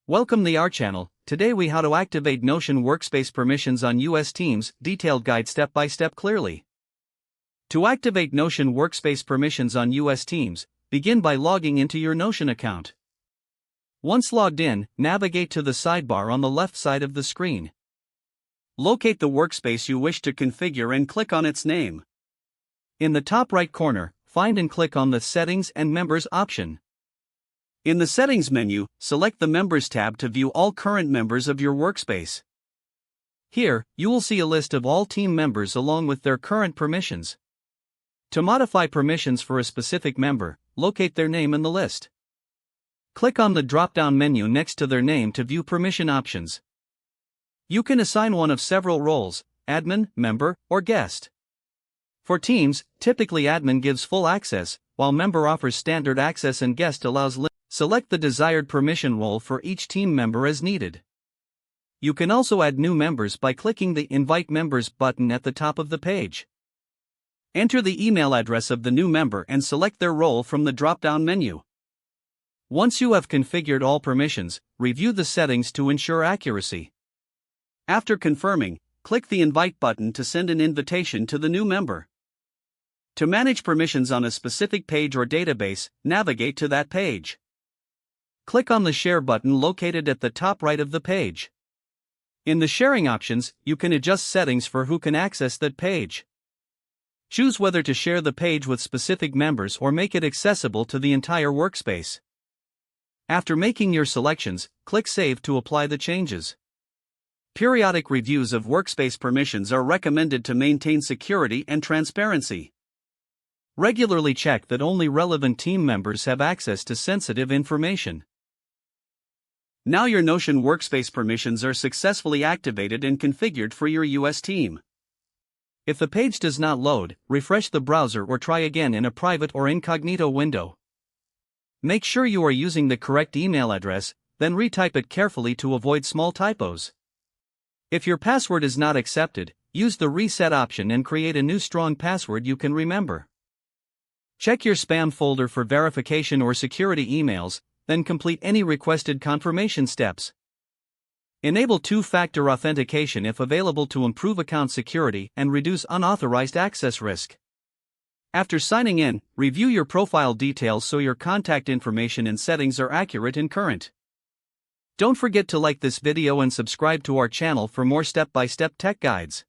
Welcome to our channel. Today we how to activate Notion Workspace permissions on US Teams, detailed guide step by step clearly. To activate Notion Workspace permissions on US Teams, begin by logging into your Notion account. Once logged in, navigate to the sidebar on the left side of the screen. Locate the workspace you wish to configure and click on its name. In the top right corner, find and click on the Settings and Members option. In the Settings menu, select the Members tab to view all current members of your workspace. Here, you will see a list of all team members along with their current permissions. To modify permissions for a specific member, locate their name in the list. Click on the drop-down menu next to their name to view permission options. You can assign one of several roles: admin, member, or guest. For teams, typically admin gives full access, while member offers standard access and guest allows limited. Select the desired permission role for each team member as needed. You can also add new members by clicking the Invite Members button at the top of the page. Enter the email address of the new member and select their role from the drop-down menu. Once you have configured all permissions, review the settings to ensure accuracy. After confirming, click the Invite button to send an invitation to the new member. To manage permissions on a specific page or database, navigate to that page. Click on the Share button located at the top right of the page. In the sharing options, you can adjust settings for who can access that page. Choose whether to share the page with specific members or make it accessible to the entire workspace. After making your selections, click Save to apply the changes. Periodic reviews of workspace permissions are recommended to maintain security and transparency. Regularly check that only relevant team members have access to sensitive information. Now your Notion Workspace permissions are successfully activated and configured for your US team. If the page does not load, refresh the browser or try again in a private or incognito window. Make sure you are using the correct email address, then retype it carefully to avoid small typos. If your password is not accepted, use the Reset option and create a new strong password you can remember. Check your spam folder for verification or security emails, then complete any requested confirmation steps. Enable two-factor authentication if available to improve account security and reduce unauthorized access risk. After signing in, review your profile details so your contact information and settings are accurate and current. Don't forget to like this video and subscribe to our channel for more step-by-step tech guides.